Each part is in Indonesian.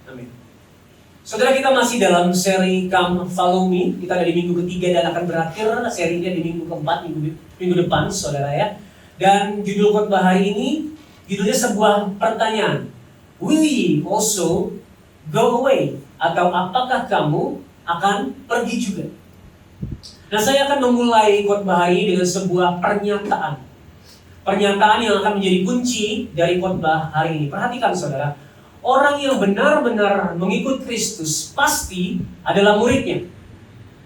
Amin. Saudara, kita masih dalam seri Come Follow Me. Kita dari minggu ketiga dan akan berakhir serinya di minggu keempat, minggu depan, saudara ya. Dan judul khotbah hari ini, judulnya sebuah pertanyaan. Will ye also go away? Atau apakah kamu akan pergi juga? Nah, saya akan memulai khotbah hari ini dengan sebuah pernyataan. Pernyataan yang akan menjadi kunci dari khotbah hari ini. Perhatikan saudara, orang yang benar-benar mengikut Kristus pasti adalah muridnya.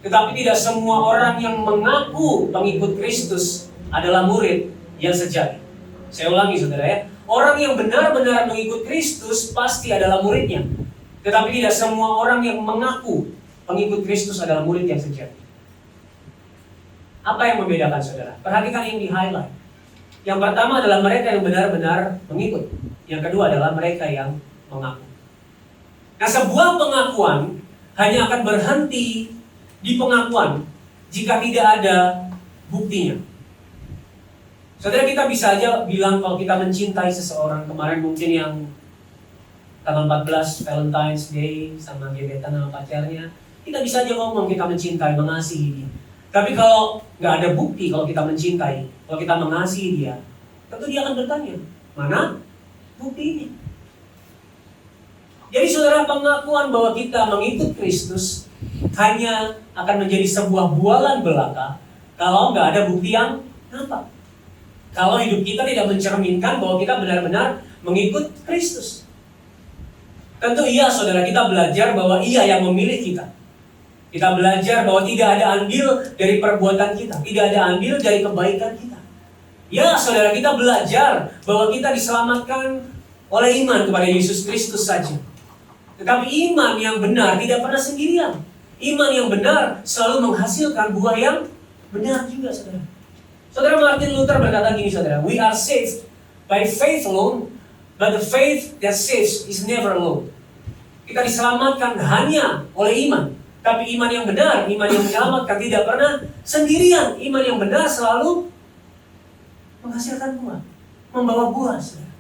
Tetapi tidak semua orang yang mengaku pengikut Kristus adalah murid yang sejati. Saya ulangi saudara ya, orang yang benar-benar mengikut Kristus pasti adalah muridnya. Tetapi tidak semua orang yang mengaku pengikut Kristus adalah murid yang sejati. Apa yang membedakan saudara? Perhatikan yang di-highlight. Yang pertama adalah mereka yang benar-benar mengikut. Yang kedua adalah mereka yang mengaku. Nah, sebuah pengakuan hanya akan berhenti di pengakuan jika tidak ada buktinya. Saudara, kita bisa aja bilang kalau kita mencintai seseorang. Kemarin mungkin yang tanggal 14 Valentine's Day sama gebetan sama pacarnya, kita bisa aja ngomong kita mencintai, mengasihi dia. Tapi kalau nggak ada bukti kalau kita mencintai, kalau kita mengasihi dia, tentu dia akan bertanya, mana buktinya? Jadi saudara, pengakuan bahwa kita mengikut Kristus hanya akan menjadi sebuah bualan belaka kalau nggak ada bukti yang nampak. Kalau hidup kita tidak mencerminkan bahwa kita benar-benar mengikut Kristus. Tentu iya saudara, kita belajar bahwa ia yang memilih kita. Kita belajar bahwa tidak ada andil dari perbuatan kita, tidak ada andil dari kebaikan kita. Ya saudara, kita belajar bahwa kita diselamatkan oleh iman kepada Yesus Kristus saja. Tetapi iman yang benar tidak pernah sendirian. Iman yang benar selalu menghasilkan buah yang benar juga saudara. Saudara, Martin Luther berkata gini saudara, we are saved by faith alone, but the faith that saves is never alone. Kita diselamatkan hanya oleh iman. Tapi iman yang benar, iman yang menyelamatkan tidak pernah sendirian. Iman yang benar selalu menghasilkan buah, membawa buah. Saudara.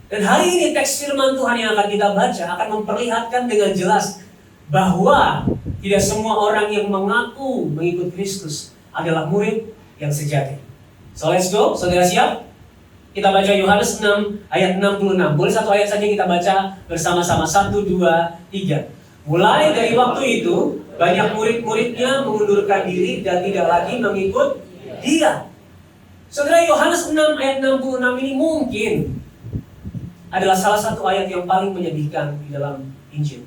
Dan hari ini teks firman Tuhan yang akan kita baca akan memperlihatkan dengan jelas bahwa tidak semua orang yang mengaku mengikut Kristus adalah murid yang sejati. So let's go, saudara siap? Kita baca Yohanes 6 ayat 66. Boleh satu ayat saja kita baca bersama-sama. 1, 2, 3. Mulai dari waktu itu, banyak murid-muridnya mengundurkan diri dan tidak lagi mengikut dia. Saudara, Yohanes 6 ayat 66 ini mungkin adalah salah satu ayat yang paling menyedihkan di dalam Injil.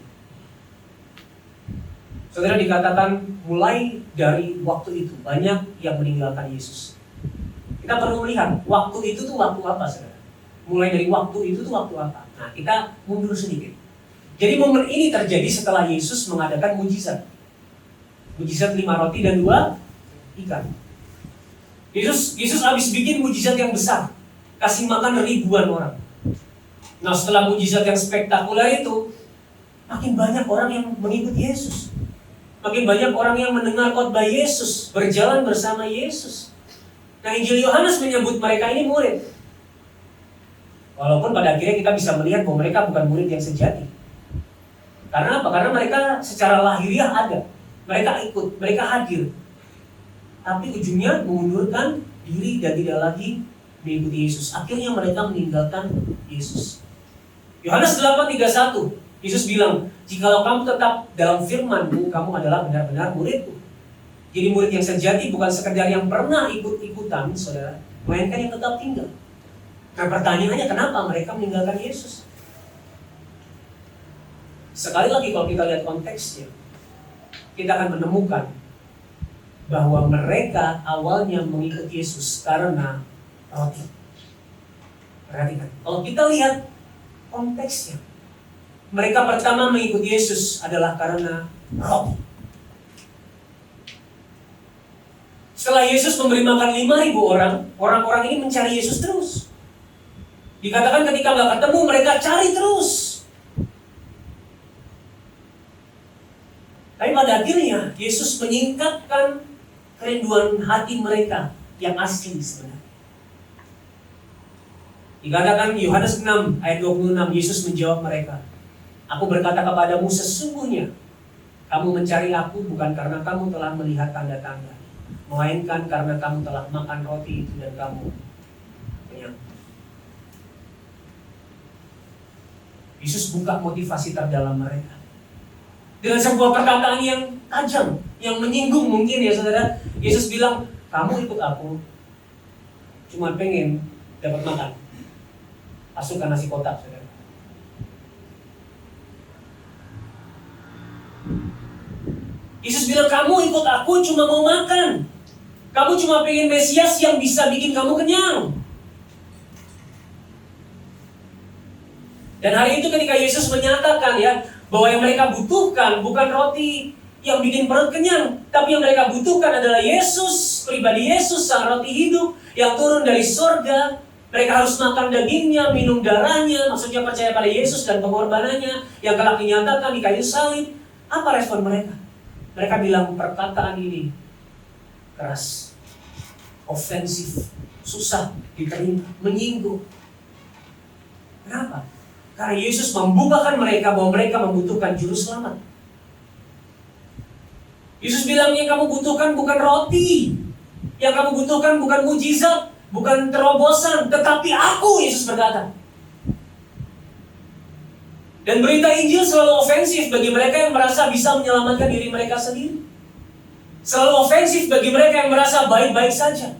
Saudara, dikatakan mulai dari waktu itu, banyak yang meninggalkan Yesus. Kita perlu melihat, waktu itu tuh waktu apa, saudara? Mulai dari waktu itu tuh waktu apa? Nah, kita mundur sedikit. Jadi momen ini terjadi setelah Yesus mengadakan mujizat. Mujizat 5 roti dan 2 ikan. Yesus habis bikin mujizat yang besar. Kasih makan ribuan orang. Nah, setelah mujizat yang spektakuler itu, makin banyak orang yang mengikuti Yesus. Makin banyak orang yang mendengar khotbah Yesus, berjalan bersama Yesus. Nah, Injil Yohanes menyebut mereka ini murid. Walaupun pada akhirnya kita bisa melihat bahwa mereka bukan murid yang sejati. Karena apa? Karena mereka secara lahiriah ada. Mereka ikut, mereka hadir. Tapi ujungnya mengundurkan diri dan tidak lagi mengikuti Yesus. Akhirnya mereka meninggalkan Yesus. Yohanes 8:31, Yesus bilang, jikalau kamu tetap dalam firman-Mu, kamu adalah benar-benar murid-Ku. Jadi murid yang sejati bukan sekedar yang pernah ikut-ikutan, saudara, melainkan yang tetap tinggal. Nah, pertanyaannya kenapa mereka meninggalkan Yesus? Sekali lagi kalau kita lihat konteksnya, kita akan menemukan bahwa mereka awalnya mengikut Yesus karena roti. Perhatikan, kalau kita lihat konteksnya, mereka pertama mengikut Yesus adalah karena roti. Setelah Yesus memberi makan 5.000 orang, orang-orang ini mencari Yesus terus. Dikatakan ketika nggak ketemu, mereka cari terus. Tapi pada akhirnya, Yesus menyingkapkan kerinduan hati mereka yang asli sebenarnya. Dikatakan Yohanes 6 ayat 26, Yesus menjawab mereka, Aku berkata kepadamu, sesungguhnya kamu mencari aku bukan karena kamu telah melihat tanda-tanda, melainkan karena kamu telah makan roti itu dan kamu kenyang. Yesus buka motivasi terdalam mereka dengan sebuah perkataan yang tajam, yang menyinggung mungkin ya saudara. Yesus bilang, kamu ikut aku cuma pengen dapat makan. Masukkan nasi kotak, saudara. Yesus bilang, kamu ikut aku cuma mau makan. Kamu cuma pengen Mesias yang bisa bikin kamu kenyang. Dan hari itu ketika Yesus menyatakan ya, bahwa yang mereka butuhkan bukan roti yang bikin perut kenyang, tapi yang mereka butuhkan adalah Yesus, pribadi Yesus, sang roti hidup yang turun dari surga. Mereka harus makan dagingnya, minum darahnya, maksudnya percaya pada Yesus dan pengorbanannya yang kelak dinyatakan di kayu salib. Apa respon mereka? Mereka bilang, perkataan ini keras, ofensif, susah diterima, menyinggung. Kenapa? Karena Yesus membukakan mereka bahwa mereka membutuhkan juru selamat. Yesus bilang, yang kamu butuhkan bukan roti, yang kamu butuhkan bukan mujizat, bukan terobosan, tetapi aku, Yesus berkata. Dan berita Injil selalu ofensif bagi mereka yang merasa bisa menyelamatkan diri mereka sendiri. Selalu ofensif bagi mereka yang merasa baik-baik saja.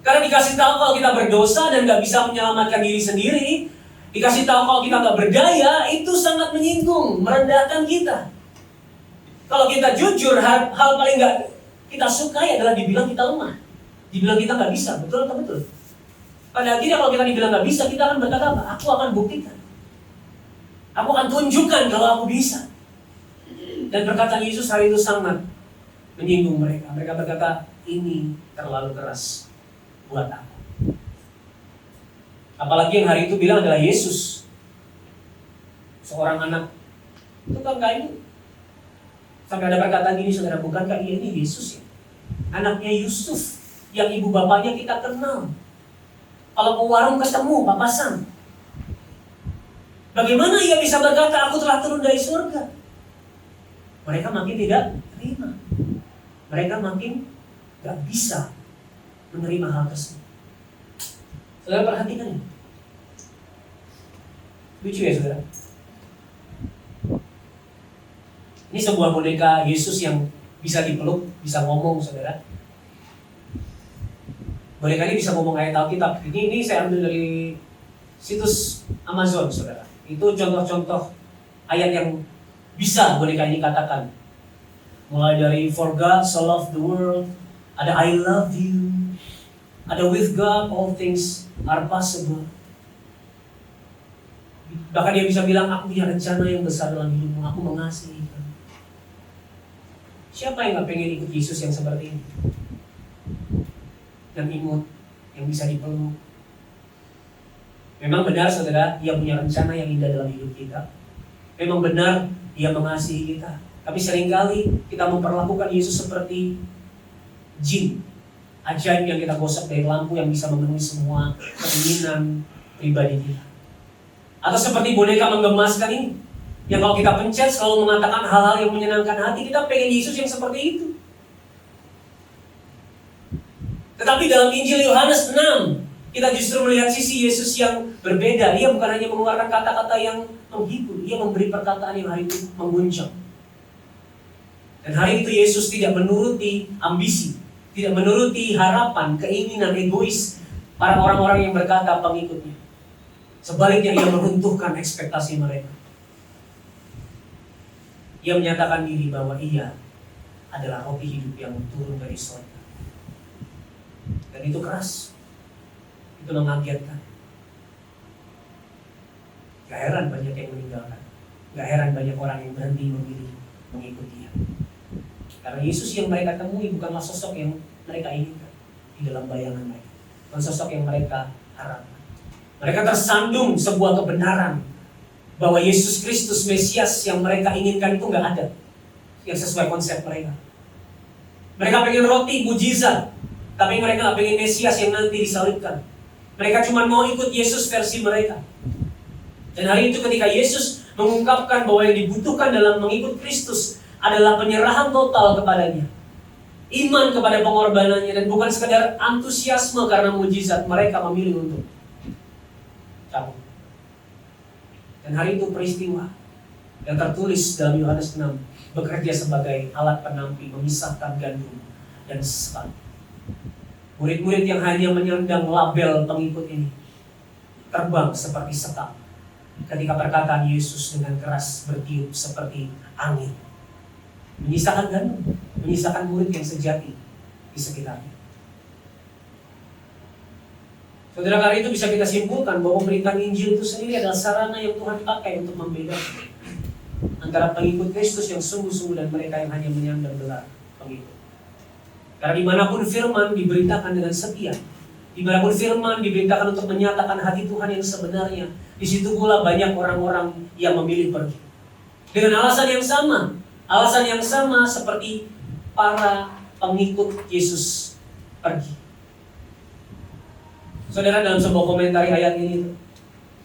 Karena dikasih tahu kalau kita berdosa dan gak bisa menyelamatkan diri sendiri, dikasih tahu kalau kita gak berdaya, itu sangat menyinggung, merendahkan kita. Kalau kita jujur, hal paling gak kita sukai adalah dibilang kita lemah. Dibilang kita gak bisa, betul atau betul? Pada akhirnya kalau kita dibilang gak bisa, kita akan berkata apa? Aku akan buktikan. Aku akan tunjukkan kalau aku bisa. Dan perkataan Yesus hari itu sangat menyinggung mereka. Mereka berkata, ini terlalu keras buat aku. Apalagi yang hari itu bilang adalah Yesus, seorang anak tukang kayu. Sampai ada perkataan gini, saudara, bukankah dia ini Yesus ya? Anaknya Yusuf, yang ibu bapaknya kita kenal. Kalau ke warung ketemu, papasan. Bagaimana ia bisa berkata, aku telah turun dari surga? Mereka makin tidak terima. Mereka makin gak bisa menerima hal tersebut. Saudara perhatikan ini. Lucu ya saudara. Ini sebuah boneka Yesus yang bisa dipeluk, bisa ngomong saudara. Boneka ini bisa ngomong ayat Alkitab. Ini saya ambil dari situs Amazon saudara. Itu contoh-contoh ayat yang bisa boneka ini katakan. Mulai dari for God so loved the world, ada I love you, ada with God all things are possible. Bahkan dia bisa bilang, aku punya rencana yang besar dalam hidupmu, aku mengasihi kamu. Siapa yang gak pengen ikut Yesus yang seperti ini? Yang imut, yang bisa dipeluk. Memang benar saudara, dia punya rencana yang indah dalam hidup kita. Memang benar, dia mengasihi kita. Tapi seringkali kita memperlakukan Yesus seperti jin. Ajaib yang kita gosok dari lampu yang bisa memenuhi semua keinginan pribadi kita. Atau seperti boneka menggemaskan ini, yang kalau kita pencet selalu mengatakan hal-hal yang menyenangkan hati. Kita pengen Yesus yang seperti itu. Tetapi dalam Injil Yohanes 6, kita justru melihat sisi Yesus yang berbeda. Ia bukan hanya mengeluarkan kata-kata yang menghibur, ia memberi perkataan yang hari itu mengguncang. Dan hari itu Yesus tidak menuruti ambisi, tidak menuruti harapan, keinginan egois para orang-orang yang berkata pengikutnya. Sebaliknya ia meruntuhkan ekspektasi mereka. Ia menyatakan diri bahwa ia adalah roti hidup yang turun dari surga. Dan itu keras. Itu mengagetkan. Gak heran banyak yang meninggalkan. Gak heran banyak orang yang berhenti memilih mengikuti dia. Karena Yesus yang mereka temui bukanlah sosok yang mereka inginkan di dalam bayangan mereka. Bukan sosok yang mereka harapkan. Mereka tersandung sebuah kebenaran bahwa Yesus Kristus Mesias yang mereka inginkan itu gak ada. Yang sesuai konsep mereka. Mereka pengen roti mujizat, tapi mereka gak pengen Mesias yang nanti disalibkan. Mereka cuma mau ikut Yesus versi mereka. Dan hari itu ketika Yesus mengungkapkan bahwa yang dibutuhkan dalam mengikut Kristus adalah penyerahan total kepadanya, iman kepada pengorbanannya, dan bukan sekadar antusiasme karena mujizat, mereka memilih untuk cabut. Dan hari itu peristiwa yang tertulis dalam Yohanes 6 bekerja sebagai alat penampi memisahkan gandum dan sesat. Murid-murid yang hanya menyandang label pengikut ini terbang seperti sekam ketika perkataan Yesus dengan keras bertiup seperti angin, menyisakan gandum, menyisakan murid yang sejati di sekitarnya. Saudara, kali itu bisa kita simpulkan bahwa pemberitaan Injil itu sendiri adalah sarana yang Tuhan pakai untuk membedakan antara pengikut Kristus yang sungguh-sungguh dan mereka yang hanya menyandang gelar pengikut. Karena dimanapun firman diberitakan dengan setia, dimanapun firman diberitakan untuk menyatakan hati Tuhan yang sebenarnya, di situ pula banyak orang-orang yang memilih pergi. Dengan alasan yang sama seperti para pengikut Yesus pergi. Saudara, dalam sebuah komentari ayat ini,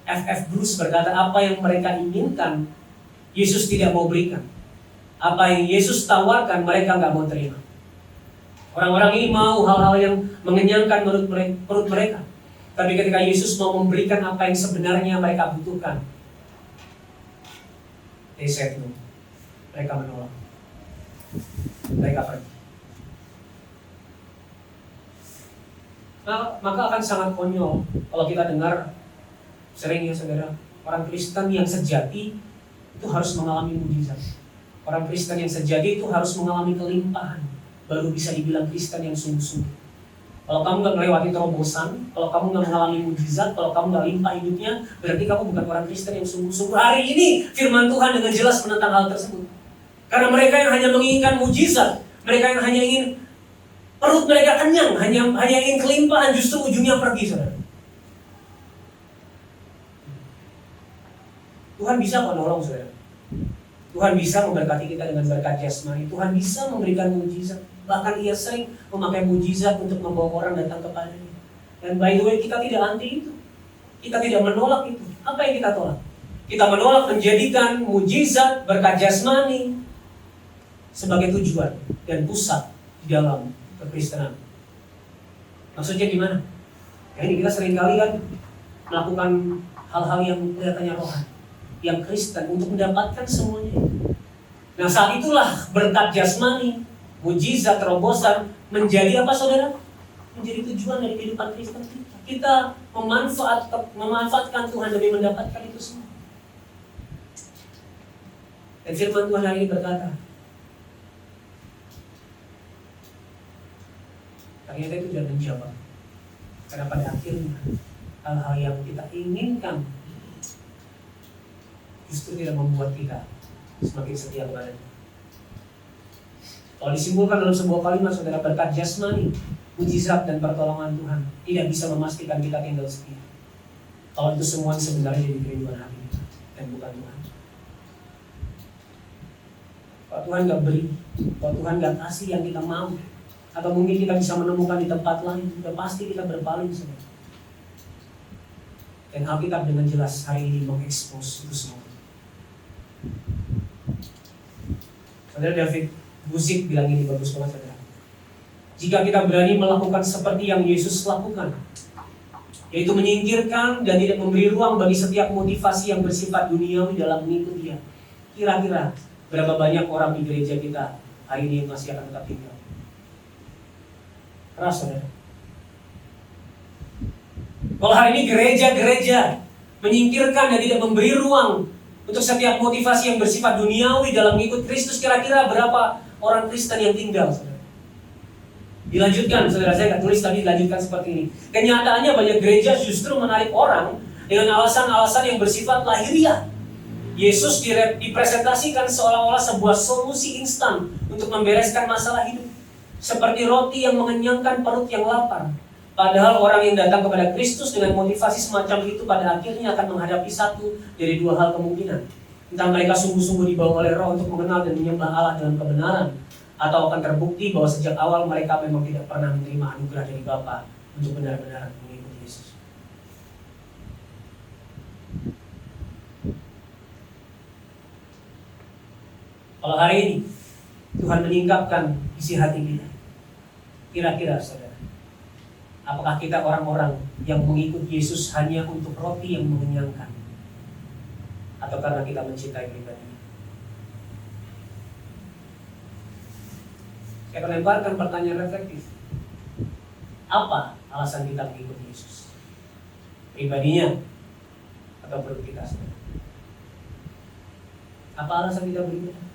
F.F. Bruce berkata, apa yang mereka inginkan, Yesus tidak mau berikan. Apa yang Yesus tawarkan, mereka nggak mau terima. Orang-orang ini mau hal-hal yang mengenyangkan perut mereka. Tapi ketika Yesus mau memberikan apa yang sebenarnya mereka butuhkan, they said no. Mereka menolak. Mereka pergi. Maka akan sangat konyol kalau kita dengar sering ya saudara, orang Kristen yang sejati itu harus mengalami mujizat. Orang Kristen yang sejati itu harus mengalami kelimpahan, baru bisa dibilang Kristen yang sungguh-sungguh. Kalau kamu nggak melewati terobosan, kalau kamu nggak mengalami mujizat, kalau kamu nggak limpah hidupnya, berarti kamu bukan orang Kristen yang sungguh-sungguh. Hari ini firman Tuhan dengan jelas menentang hal tersebut. Karena mereka yang hanya menginginkan mujizat, mereka yang hanya ingin perut mereka kenyang, hanya ingin kelimpahan, justru ujungnya pergi, saudara. Tuhan bisa kok nolong, saudara. Tuhan bisa memberkati kita dengan berkat jasmani. Tuhan bisa memberikan mujizat. Bahkan ia sering memakai mujizat untuk membawa orang datang kepadanya. Dan by the way, kita tidak anti itu. Kita tidak menolak itu. Apa yang kita tolak? Kita menolak menjadikan mujizat, berkat jasmani sebagai tujuan dan pusat di dalam kekristenan. Maksudnya gimana? Ya, ini kita seringkali kan melakukan hal-hal yang kelihatannya rohani, yang Kristen untuk mendapatkan semuanya. Nah, saat itulah berkat jasmani, mujizat, terobosan menjadi apa, saudara? Menjadi tujuan dari kehidupan Kristen kita. Kita memanfaatkan Tuhan demi mendapatkan itu semua. Dan firman Tuhan hari ini berkata, ternyata itu tidak menjawab. Karena pada akhirnya hal-hal yang kita inginkan justru tidak membuat kita semakin setia kepadanya. Kalau disimpulkan dalam sebuah kalimat, saudara, berkat jasmani, mujizat dan pertolongan Tuhan tidak bisa memastikan kita tinggal setia. Kalau itu semua sebenarnya jadi kerinduan hati kita dan bukan Tuhan. Kalau Tuhan gak beri, kalau Tuhan gak kasih yang kita mau, atau mungkin kita bisa menemukan di tempat lain, sudah pasti kita berpaling, saudara. Dan Alkitab dengan jelas hari ini mengekspos itu semua. Saudara, David Guzik bilang ini bagus banget, saudara. Jika kita berani melakukan seperti yang Yesus lakukan, yaitu menyingkirkan dan tidak memberi ruang bagi setiap motivasi yang bersifat duniawi dalam mengikuti Dia, kira-kira berapa banyak orang di gereja kita hari ini yang masih akan tetap tinggal? Keras, saudara. Kalau hari ini gereja-gereja menyingkirkan dan tidak memberi ruang untuk setiap motivasi yang bersifat duniawi dalam mengikut Kristus, kira-kira berapa orang Kristen yang tinggal, saudara? Dilanjutkan, saudara, saya nggak tulis tapi dilanjutkan seperti ini. Kenyataannya banyak gereja justru menarik orang dengan alasan-alasan yang bersifat lahiriah. Yesus dipresentasikan seolah-olah sebuah solusi instan untuk membereskan masalah hidup, seperti roti yang mengenyangkan perut yang lapar. Padahal orang yang datang kepada Kristus dengan motivasi semacam itu pada akhirnya akan menghadapi satu dari dua hal kemungkinan. Entah mereka sungguh-sungguh dibawa oleh Roh untuk mengenal dan menyembah Allah dalam kebenaran, atau akan terbukti bahwa sejak awal mereka memang tidak pernah menerima anugerah dari Bapa untuk benar-benar mengikuti Yesus. Kalau hari ini Tuhan menyingkapkan isi hati kita, kira-kira saudara, apakah kita orang-orang yang mengikut Yesus hanya untuk roti yang mengenyangkan, atau karena kita mencintai pribadinya? Saya akan lemparkan pertanyaan reflektif. Apa alasan kita mengikut Yesus? Pribadinya atau perut kita sendiri? Apa alasan kita beribadah?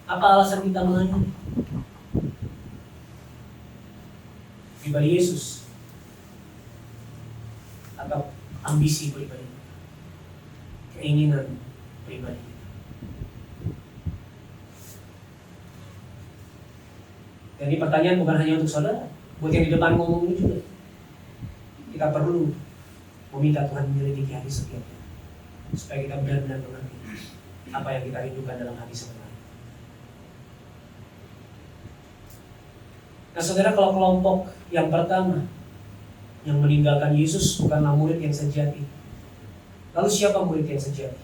Apa alasan kita melayani? Pribadi Yesus atau ambisi pribadi, keinginan pribadi? Dan ini pertanyaan bukan hanya untuk saudara, buat yang di depan ngomong ini juga. Kita perlu meminta Tuhan menyelidiki hati setiap kita, supaya kita benar-benar mengerti apa yang kita rindukan dalam hati sebenarnya. Nah saudara, kalau kelompok yang pertama yang meninggalkan Yesus bukanlah murid yang sejati, lalu siapa murid yang sejati?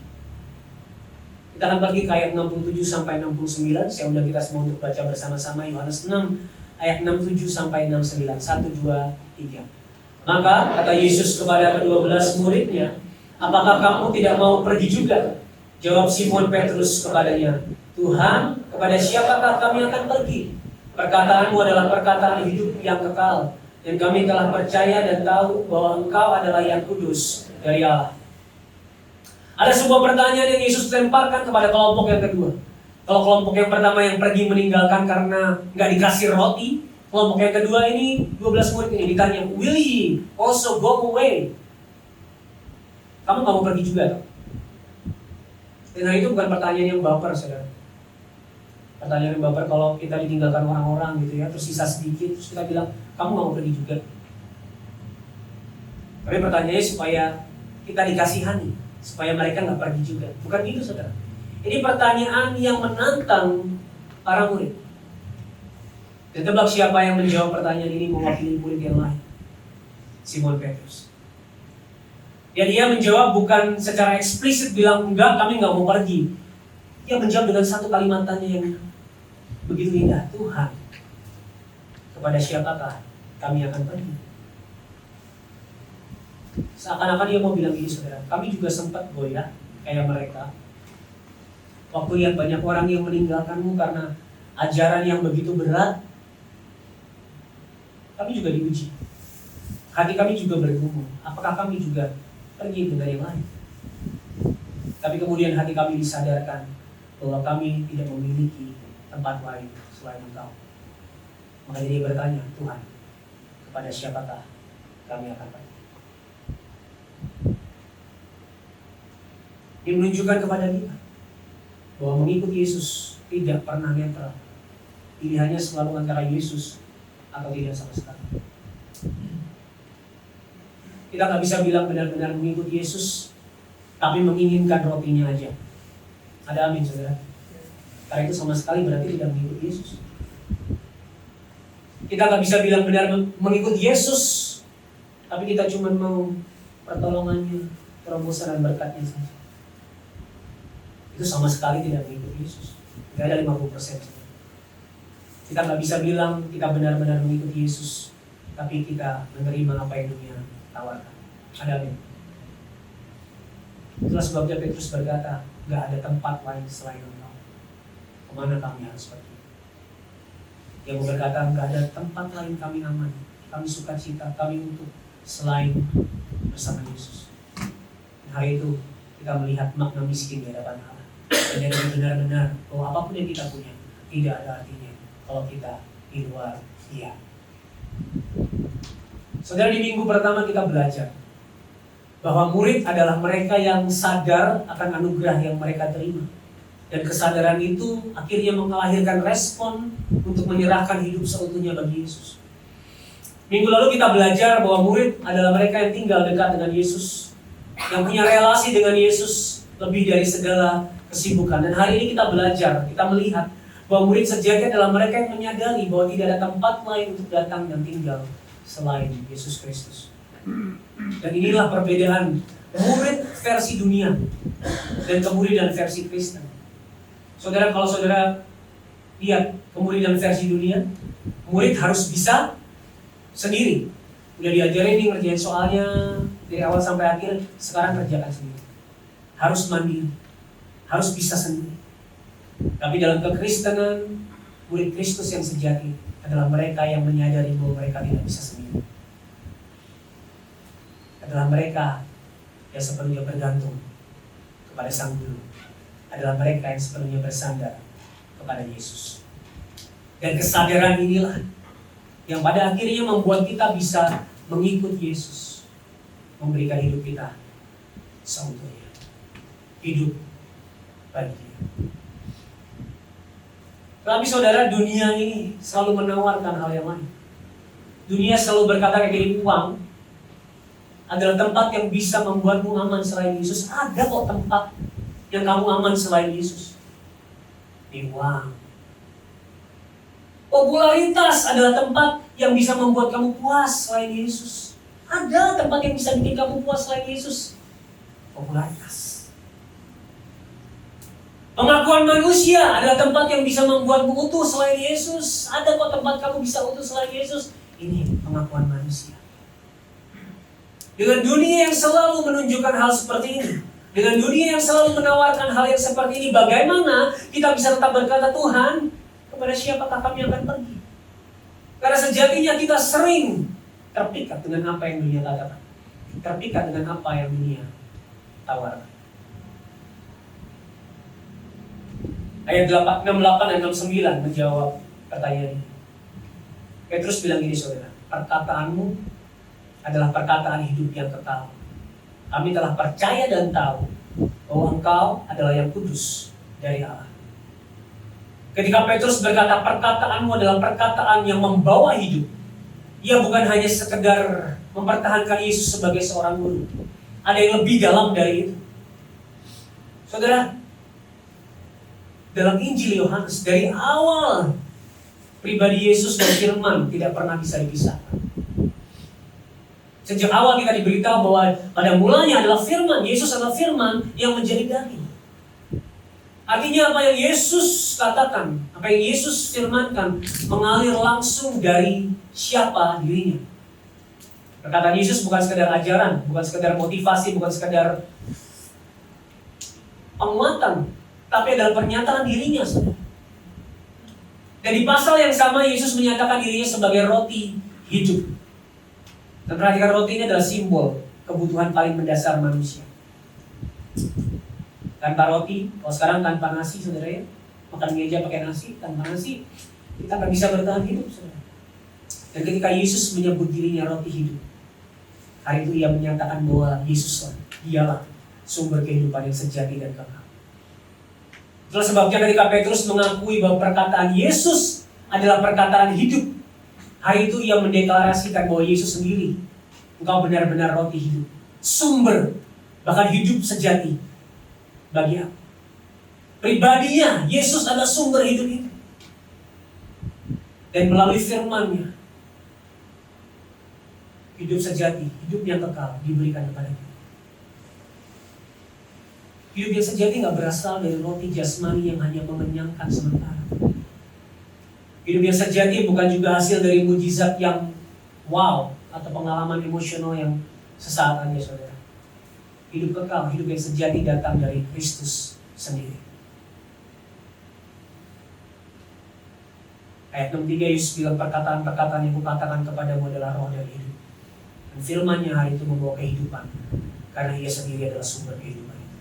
Kita akan pergi ke ayat 67 sampai 69. Saya undang kita semua untuk baca bersama-sama Yohanes 6 ayat 67 sampai 69. 1, 2, 3. Maka kata Yesus kepada ke-12 muridnya, apakah kamu tidak mau pergi juga? Jawab Simon Petrus kepadanya, Tuhan, kepada siapakah kami akan pergi? Perkataanmu adalah perkataan hidup yang kekal, dan kami telah percaya dan tahu bahwa Engkau adalah yang kudus dari Allah. Ada sebuah pertanyaan yang Yesus lemparkan kepada kelompok yang kedua. Kalau kelompok yang pertama yang pergi meninggalkan karena nggak dikasih roti, kelompok yang kedua ini 12 murid ini ditanya, will ye also go away? Kamu nggak mau pergi juga toh? Dan itu bukan pertanyaan yang baper, saudara. Pertanyaan yang baper kalau kita ditinggalkan orang-orang gitu ya, terus sisa sedikit, terus kita bilang, kamu nggak mau pergi juga? Tapi pertanyaannya supaya kita dikasihani, supaya mereka nggak pergi juga. Bukan gitu, saudara. Ini pertanyaan yang menantang para murid. Dan tebak siapa yang menjawab pertanyaan ini mewakili murid yang lain? Simon Petrus. Dan dia menjawab bukan secara eksplisit bilang, enggak, kami nggak mau pergi. Dia menjawab dengan satu kalimat tanya yang begitu indah, Tuhan, kepada siapakah kami akan pergi? Seakan-akan dia mau bilang gini, saudara, kami juga sempat goyah kayak mereka. Waktu lihat banyak orang yang meninggalkanmu karena ajaran yang begitu berat, kami juga diuji. Hati kami juga bergumul. Apakah kami juga pergi dengan yang lain? Tapi kemudian hati kami disadarkan bahwa kami tidak memiliki tempat lain selain Engkau. Maka dia bertanya, Tuhan, kepada siapakah kami akan pergi? Dia menunjukkan kepada kita bahwa mengikut Yesus tidak pernah netral. Pilihannya selalu antara Yesus atau tidak sama sekali. Kita nggak bisa bilang benar-benar mengikut Yesus tapi menginginkan rotinya aja. Ada amin, saudara? Karena itu sama sekali berarti tidak mengikut Yesus. Kita nggak bisa bilang benar mengikut Yesus tapi kita cuma mau pertolongannya, terobosan dan berkatnya saja. Itu sama sekali tidak mengikut Yesus. Tidak ada 50%. Kita nggak bisa bilang kita benar-benar mengikut Yesus tapi kita menerima apa yang dunia tawarkan. Ada amin. Itulah sebabnya Petrus berkata, nggak ada tempat lain selain Engkau. Kemana kami harus pergi? Dia berkata, nggak ada tempat lain kami aman, kami sukacita, kami untuk selain bersama Yesus. Dan hari itu kita melihat makna miskin di hadapan Allah. Dan jadi benar-benar bahwa apapun yang kita punya tidak ada artinya kalau kita di luar Dia. Saudara, di minggu pertama kita belajar bahwa murid adalah mereka yang sadar akan anugerah yang mereka terima. Dan kesadaran itu akhirnya melahirkan respon untuk menyerahkan hidup seutuhnya bagi Yesus. Minggu lalu kita belajar bahwa murid adalah mereka yang tinggal dekat dengan Yesus, yang punya relasi dengan Yesus lebih dari segala kesibukan. Dan hari ini kita belajar, kita melihat bahwa murid sejati adalah mereka yang menyadari bahwa tidak ada tempat lain untuk datang dan tinggal selain Yesus Kristus. Dan inilah perbedaan murid versi dunia dan kemuridan versi Kristen. Saudara, kalau saudara lihat kemuridan versi dunia, murid harus bisa sendiri. Udah diajarin nih ngerjain soalnya dari awal sampai akhir, sekarang kerjakan sendiri. Harus mandiri, harus bisa sendiri. Tapi dalam kekristenan, murid Kristus yang sejati adalah mereka yang menyadari bahwa mereka tidak bisa sendiri. Adalah mereka yang sepenuhnya bergantung kepada Sang Guru. Adalah mereka yang sepenuhnya bersandar kepada Yesus. Dan kesadaran inilah yang pada akhirnya membuat kita bisa mengikut Yesus, memberikan hidup kita seutuhnya. Hidup bagi Dia. Tapi saudara, dunia ini selalu menawarkan hal yang lain. Dunia selalu berkata kayak gini, uang adalah tempat yang bisa membuatmu aman selain Yesus. Ada kok tempat yang kamu aman selain Yesus. Di uang. Popularitas adalah tempat yang bisa membuat kamu puas selain Yesus. Ada tempat yang bisa bikin kamu puas selain Yesus. Popularitas. Pengakuan manusia adalah tempat yang bisa membuatmu utuh selain Yesus. Ada kok tempat kamu bisa utuh selain Yesus. Ini pengakuan manusia. Dengan dunia yang selalu menunjukkan hal seperti ini, dengan dunia yang selalu menawarkan hal yang seperti ini, bagaimana kita bisa tetap berkata, Tuhan, kepada siapakah kami akan pergi? Karena sejatinya kita sering terpikat dengan apa yang dunia katakan, terpikat dengan apa yang dunia tawarkan. Ayat 68 dan 69 menjawab pertanyaan ini. Petrus bilang gini, saudara, perkataanmu adalah perkataan hidup yang kekal. Kami telah percaya dan tahu bahwa Engkau adalah yang kudus dari Allah. Ketika Petrus berkata perkataanmu adalah perkataan yang membawa hidup, ia bukan hanya sekedar mempertahankan Yesus sebagai seorang guru. Ada yang lebih dalam dari itu. Saudara, dalam Injil Yohanes, dari awal pribadi Yesus dan firman tidak pernah bisa dipisahkan. Sejak awal kita diberitahu bahwa pada mulanya adalah firman. Yesus adalah firman yang menjadi daging. Artinya apa yang Yesus katakan, apa yang Yesus firmankan, mengalir langsung dari siapa dirinya. Perkataan Yesus bukan sekedar ajaran, bukan sekedar motivasi, bukan sekedar penguatan, tapi adalah pernyataan dirinya. Dan di pasal yang sama Yesus menyatakan dirinya sebagai roti hidup. Dan perhatikan, roti ini adalah simbol kebutuhan paling mendasar manusia. Tanpa roti, kalau sekarang tanpa nasi, saudara ya, makan meja pakai nasi, tanpa nasi kita nggak bisa bertahan hidup, saudara. Dan ketika Yesus menyebut dirinya roti hidup, hari itu ia menyatakan bahwa Yesuslah, dialah sumber kehidupan yang sejati dan kekal. Itulah sebabnya ketika Petrus mengakui bahwa perkataan Yesus adalah perkataan hidup, hari itu ia mendeklarasikan bahwa Yesus sendiri, Engkau benar-benar roti hidup, sumber, bahkan hidup sejati bagi aku. Pribadinya, Yesus adalah sumber hidup itu. Dan melalui firman-Nya, hidup sejati, hidup yang kekal diberikan kepada kita. Hidup yang sejati nggak berasal dari roti jasmani yang hanya mengenyangkan sementara. Hidup yang sejati bukan juga hasil dari mujizat yang wow atau pengalaman emosional yang sesaat aja, saudara. Hidup kekal, hidup yang sejati datang dari Kristus sendiri. Ayat 63 Yesus bilang, perkataan-perkataan yang kukatakan kepadamu adalah roh dan hidup. Dan firman-Nya hari itu membawa kehidupan, karena Ia sendiri adalah sumber kehidupan itu.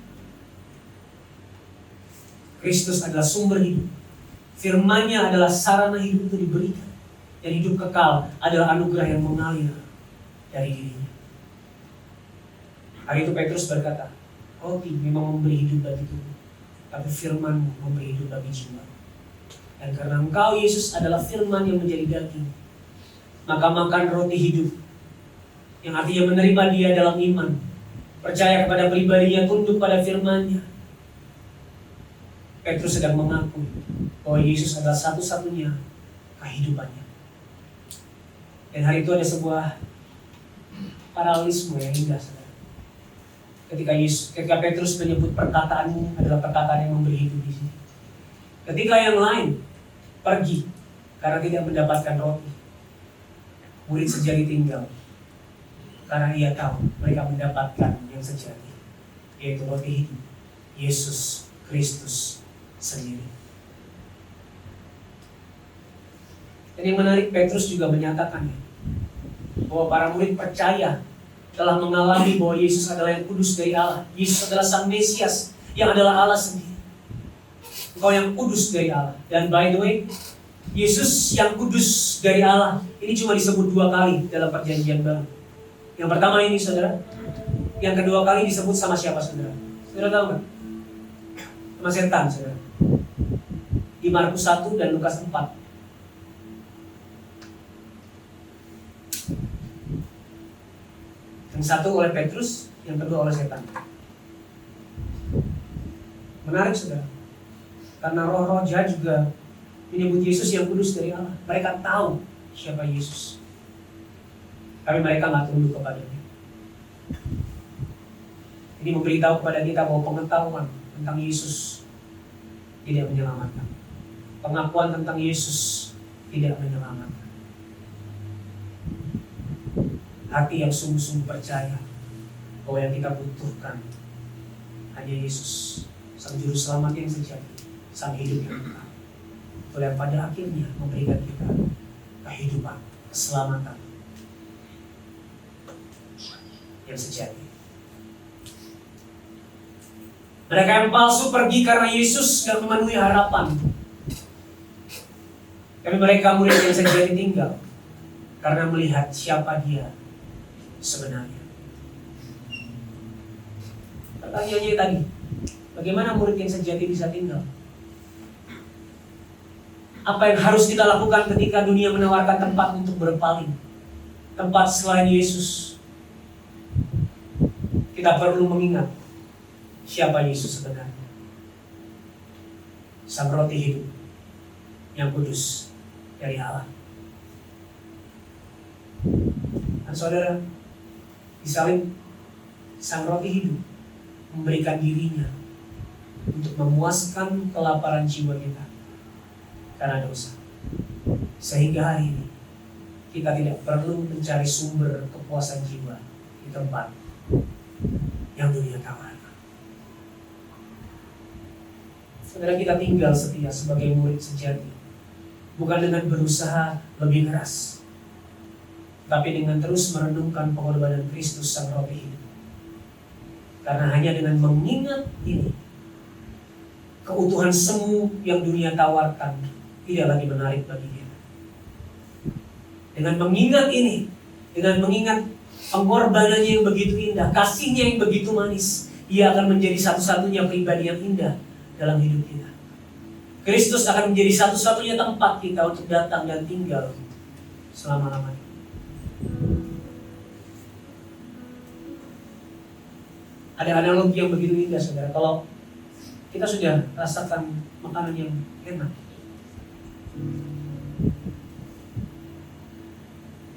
Kristus adalah sumber hidup. Firman-Nya adalah sarana hidup itu diberikan. Dan hidup kekal adalah anugerah yang mengalir dari dirinya. Hari itu Petrus berkata, roti memang memberi hidup bagi tubuh, tapi firman-Mu memberi hidup bagi jiwa. Dan karena Engkau Yesus adalah firman yang menjadi daging, maka makan roti hidup, yang artinya menerima Dia dalam iman, percaya kepada pribadinya, tunduk pada firman-Nya. Petrus sedang mengaku bahwa Yesus adalah satu-satunya kehidupannya. Dan hari itu ada sebuah paralelisme yang indah, saudara. Ketika Petrus menyebut perkataanmu adalah perkataan yang memberi hidup di sini. Ketika yang lain pergi karena tidak mendapatkan roti, murid sejati tinggal karena ia tahu mereka mendapatkan yang sejati, yaitu roti hidup, Yesus Kristus sendiri. Dan yang menarik, Petrus juga menyatakannya bahwa para murid percaya telah mengalami bahwa Yesus adalah yang kudus dari Allah. Yesus adalah Sang Mesias yang adalah Allah sendiri. Engkau yang kudus dari Allah. Dan by the way, Yesus yang kudus dari Allah ini cuma disebut 2 kali dalam perjanjian baru. Yang pertama ini, saudara. Yang kedua kali disebut sama siapa, saudara? Saudara tahu nggak? Sama setan, saudara. Di Markus 1 dan Lukas 4. Yang satu oleh Petrus, yang kedua oleh setan. Menarik, saudara. Karena roh-roh jahat juga menyebut Yesus yang kudus dari Allah. Mereka tahu siapa Yesus, tapi mereka nggak tunduk kepadanya. Ini memberitahu kepada kita bahwa pengetahuan tentang Yesus tidak menyelamatkan. Pengakuan tentang Yesus tidak menyelamatkan. Hati yang sungguh-sungguh percaya bahwa yang kita butuhkan hanya Yesus, Sang Juru Selamat yang sejati, Sang hidup yang kekal. Oleh yang pada akhirnya memberikan kita kehidupan, keselamatan yang sejati. Mereka yang palsu pergi karena Yesus gak memenuhi harapan. Tapi mereka murid yang sejati tinggal karena melihat siapa Dia sebenarnya. Pertanyaannya tadi, bagaimana murid yang sejati bisa tinggal? Apa yang harus kita lakukan ketika dunia menawarkan tempat untuk berpaling? Tempat selain Yesus. Kita perlu mengingat siapa Yesus sebenarnya. Sang roti hidup yang kudus dari Allah. Dan saudara, disalib sang roti hidup memberikan dirinya untuk memuaskan kelaparan jiwa kita karena dosa. Sehingga hari ini kita tidak perlu mencari sumber kepuasan jiwa di tempat yang dunia tawarkan. Saudara, kita tinggal setia sebagai murid sejati, bukan dengan berusaha lebih keras, tapi dengan terus merenungkan pengorbanan Kristus Sang Roti Hidup. Karena hanya dengan mengingat ini, keutuhan semu yang dunia tawarkan tidak lagi menarik bagi kita. Dengan mengingat ini, dengan mengingat pengorbanannya yang begitu indah, kasihnya yang begitu manis, Ia akan menjadi satu-satunya pribadi yang indah dalam hidup kita. Kristus akan menjadi satu-satunya tempat kita untuk datang dan tinggal selama-lamanya. Ada analogi yang begitu indah, saudara. Kalau kita sudah rasakan makanan yang enak,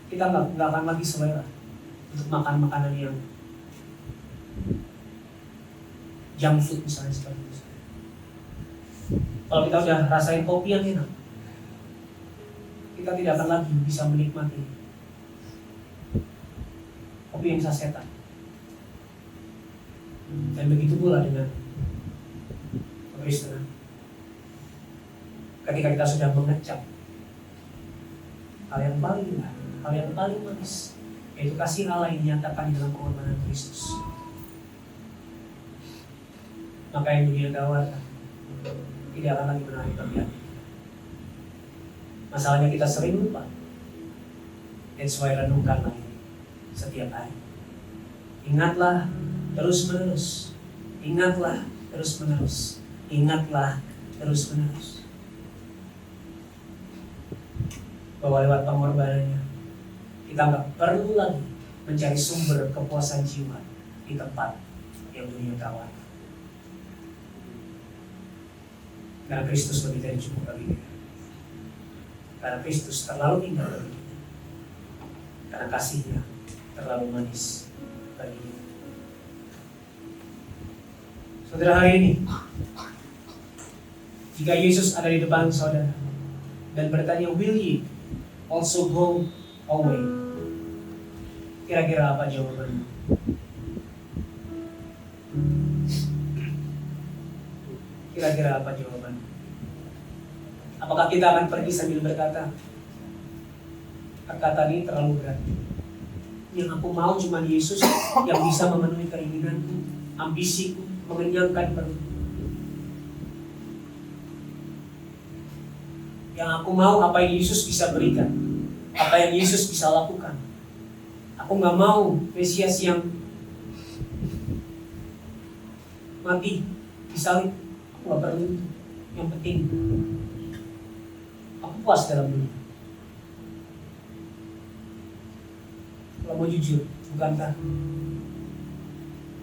kita nggak akan lagi selera untuk makan makanan yang junk food misalnya seperti itu. Kalau kita udah rasain kopi yang enak, kita tidak akan lagi bisa menikmati kopi yang sasetan. Dan begitu pula dengan Kristenan. Ketika kita sudah mengecap hal yang paling indah, hal yang paling manis, yaitu kasih Allah yang dinyatakan dalam pengorbanan Kristus, maka yang dunia tawarkan tidak akan lagi menarik bagi hati. Masalahnya kita sering lupa. That's why renungkanlah ini setiap hari. Ingatlah terus-menerus. Ingatlah terus-menerus. Ingatlah terus-menerus. Bahwa lewat pengorbanannya, kita nggak perlu lagi mencari sumber kepuasan jiwa di tempat yang dunia tawarkan. Karena Kristus lebih dari cukup bagi kita. Karena Kristus terlalu indah bagi kita. Karena kasihnya terlalu manis bagi kita. Saudara, hari ini Jika Yesus ada di depan saudara dan bertanya, will ye also go away? Kira-kira apa jawabanmu? Kira-kira apa jawabanmu? Apakah kita akan pergi sambil berkata, perkataan ini terlalu berat. Yang aku mau cuma Yesus yang bisa memenuhi keinginanku, ambisiku, mengenyangkan perut. Yang aku mau apa yang Yesus bisa berikan, apa yang Yesus bisa lakukan. Aku nggak mau Mesias yang mati disalib. Aku nggak perlu itu. Yang penting aku puas dalam dunia. Kalau mau jujur, bukankah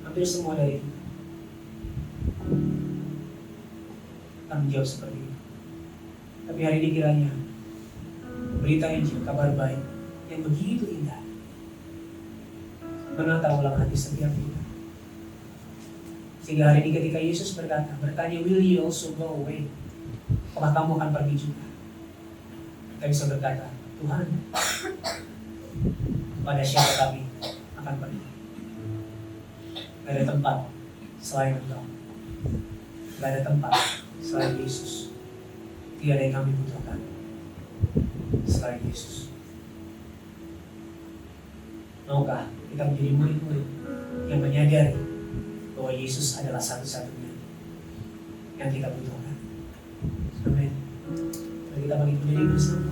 hampir semua dari kita akan menjawab seperti itu? Tapi hari ini kiranya berita Injil, kabar baik yang begitu indah menata ulang hati setiap kita. Sehingga hari ini ketika Yesus bertanya, will you also go away? Apakah kamu akan pergi juga? Kita bisa berkata, Tuhan, pada siapa kami akan pergi? Tidak ada tempat selain Engkau. Tidak ada tempat selain Yesus. Tidak ada yang kami butuhkan selain Yesus. Maukah kita menjadi murid-murid yang menyadari bahwa Yesus adalah satu-satunya yang kita butuhkan? Amin. Mari kita bangkit berdiri bersama.